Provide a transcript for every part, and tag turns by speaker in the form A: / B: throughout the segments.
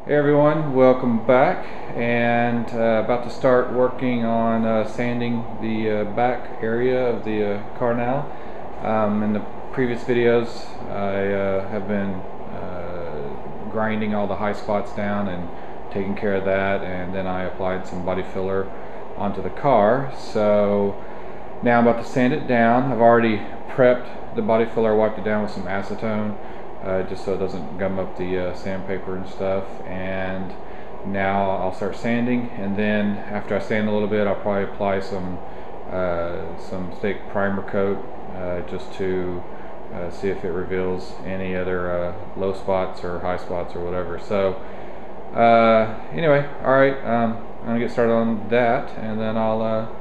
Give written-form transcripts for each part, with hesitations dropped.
A: Hey everyone, welcome back, and about to start working on sanding the back area of the car now. In the previous videos I have been grinding all the high spots down and taking care of that, and then I applied some body filler onto the car. So now I'm about to sand it down. I've already prepped the body filler, wiped it down with some acetone just so it doesn't gum up the sandpaper and stuff. And now I'll start sanding, and then after I sand a little bit, I'll probably apply some thick primer coat just to see if it reveals any other low spots or high spots or whatever. So anyway, alright, I'm gonna get started on that, and then I'll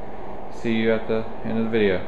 A: see you at the end of the video.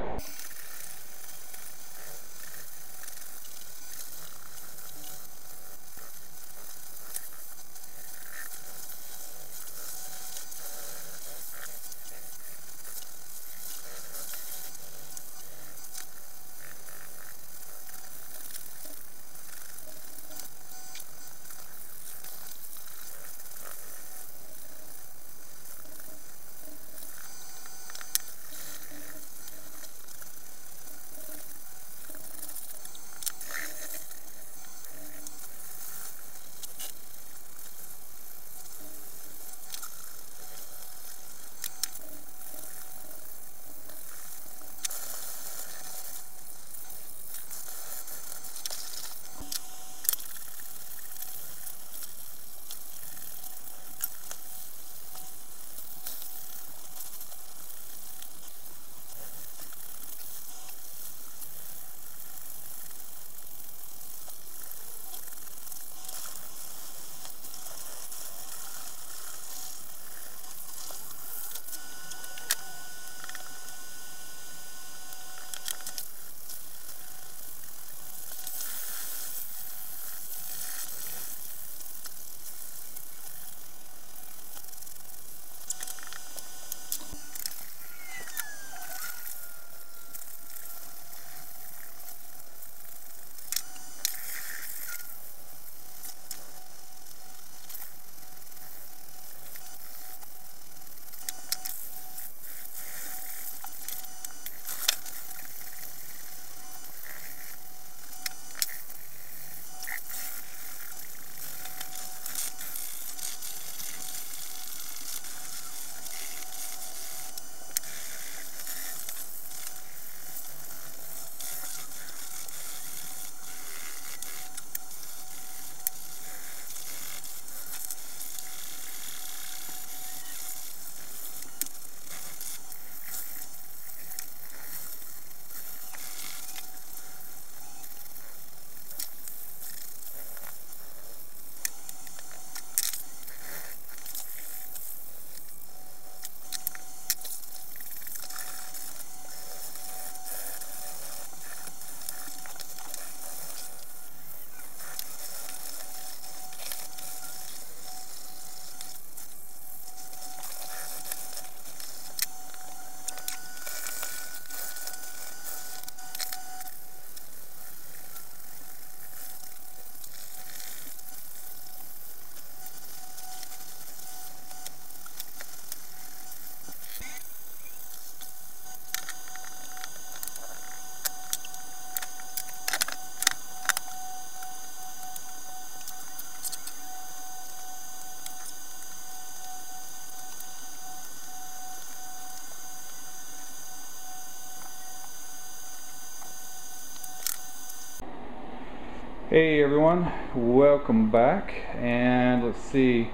A: Hey everyone, welcome back. And let's see,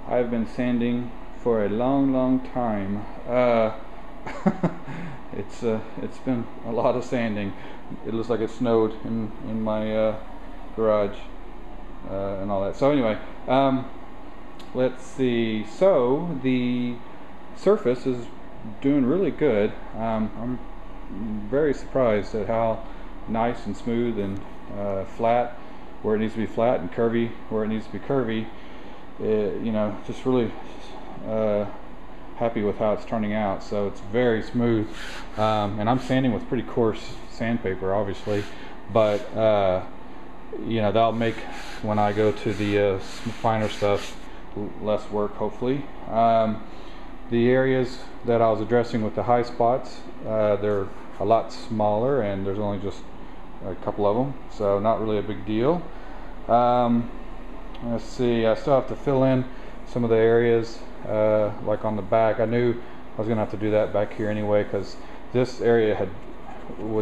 A: I've been sanding for a long time. It's been a lot of sanding. It looks like it snowed in my garage and all that. So anyway, let's see. So the surface is doing really good. I'm very surprised at how nice and smooth and flat where it needs to be flat, and curvy where it needs to be curvy. You know, just really happy with how it's turning out. So it's very smooth, and I'm sanding with pretty coarse sandpaper, obviously, but you know, that'll make, when I go to the finer stuff, less work, hopefully. The areas that I was addressing with the high spots, they're a lot smaller, and there's only just a couple of them, so not really a big deal. Let's see, I still have to fill in some of the areas, like on the back. I knew I was gonna have to do that back here anyway, because this area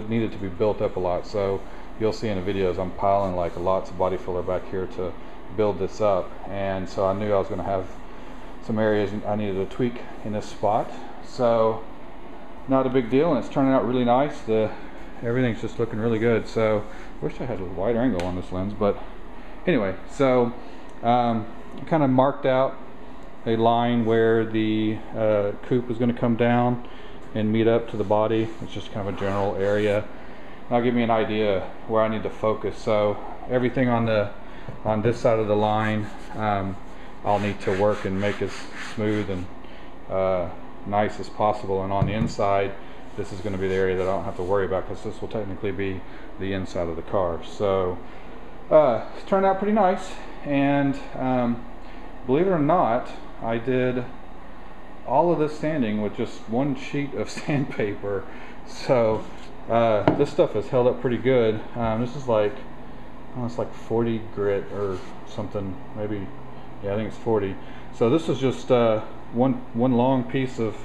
A: needed to be built up a lot. So you'll see in the videos I'm piling like lots of body filler back here to build this up, and so I knew I was going to have some areas I needed to tweak in this spot. So not a big deal, and it's turning out really nice. Everything's just looking really good. So I wish I had a wider angle on this lens, but anyway, so I kind of marked out a line where the coupe is going to come down and meet up to the body. It's just kind of a general area. That'll give me an idea where I need to focus. So everything on this side of the line, I'll need to work and make as smooth and nice as possible. And on the inside, this is going to be the area that I don't have to worry about, because this will technically be the inside of the car. So it's turned out pretty nice, and believe it or not, I did all of this sanding with just one sheet of sandpaper. So this stuff has held up pretty good. This is like, it's like 40 grit or something, maybe. Yeah, I think it's 40. So this is just one long piece of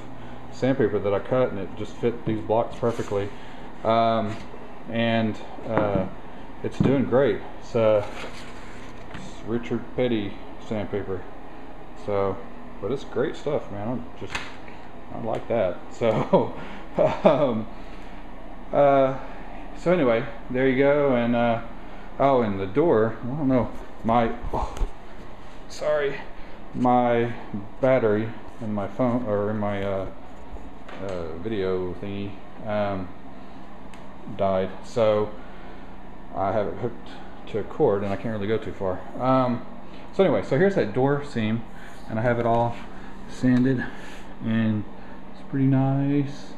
A: sandpaper that I cut, and it just fit these blocks perfectly. And it's doing great. It's Richard Petty sandpaper. So, but it's great stuff, man. I like that. So so anyway, there you go. And oh, and the door, I don't know, my battery in my phone, or in my video thingy, died, so I have it hooked to a cord, and I can't really go too far. So anyway, so here's that door seam, and I have it all sanded, and it's pretty nice.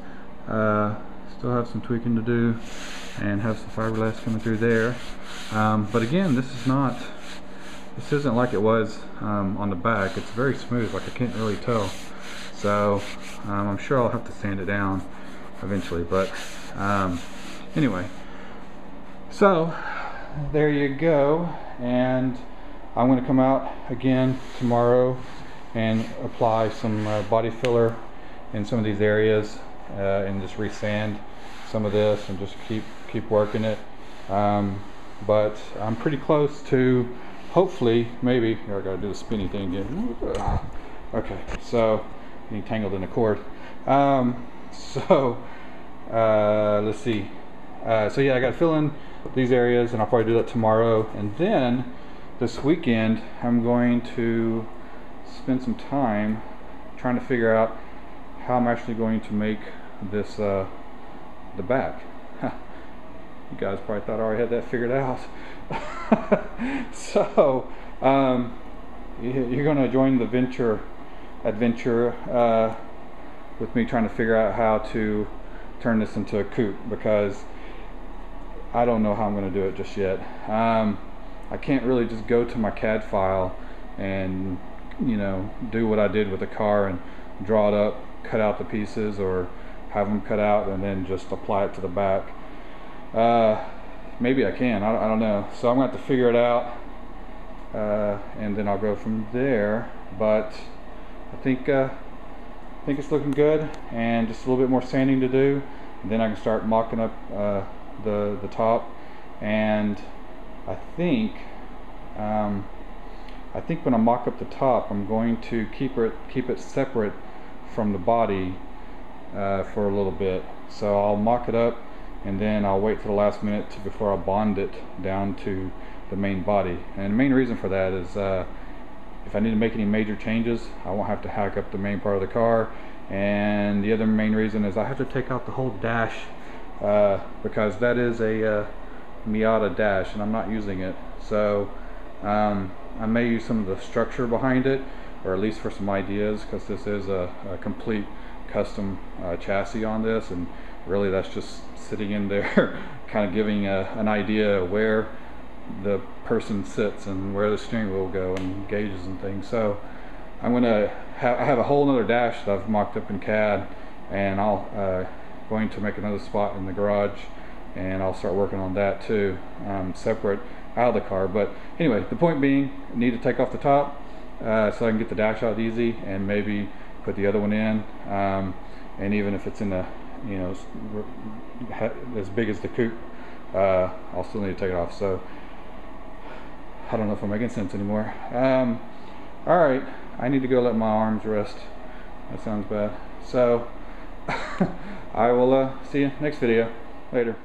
A: Still have some tweaking to do, and have some fiberglass coming through there. But again, this isn't like it was on the back. It's very smooth, like I can't really tell. So I'm sure I'll have to sand it down eventually, but anyway, so there you go. And I'm going to come out again tomorrow and apply some body filler in some of these areas, and just resand some of this, and just keep working it. But I'm pretty close to, hopefully, maybe, here I gotta do the spinny thing again. Okay, so getting tangled in the cord. So let's see. So yeah, I gotta fill in these areas, and I'll probably do that tomorrow. And then this weekend, I'm going to spend some time trying to figure out how I'm actually going to make this the back. You guys probably thought I already had that figured out. So you're going to join the adventure with me trying to figure out how to turn this into a coupe, because I don't know how I'm going to do it just yet. I can't really just go to my CAD file and, you know, do what I did with the car and draw it up, cut out the pieces, or have them cut out and then just apply it to the back. Maybe I can, I don't know. So I'm going to have to figure it out, and then I'll go from there. But I think it's looking good, and just a little bit more sanding to do, and then I can start mocking up the top. And I think when I mock up the top, I'm going to keep it separate from the body for a little bit. So I'll mock it up, and then I'll wait for the last minute before I bond it down to the main body. And the main reason for that is if I need to make any major changes, I won't have to hack up the main part of the car. And the other main reason is I have to take out the whole dash, because that is a Miata dash, and I'm not using it. So I may use some of the structure behind it, or at least for some ideas, because this is a complete custom chassis on this, and really that's just sitting in there kind of giving an idea of where the person sits and where the steering wheel will go, and gauges and things. So I'm gonna I have a whole nother dash that I've mocked up in CAD, and I'll going to make another spot in the garage, and I'll start working on that too, separate out of the car. But anyway, the point being, I need to take off the top so I can get the dash out easy, and maybe put the other one in, and even if it's in the, you know, as big as the coupe, I'll still need to take it off. So I don't know if I'm making sense anymore. Alright, I need to go let my arms rest. That sounds bad. So I will see you next video. Later.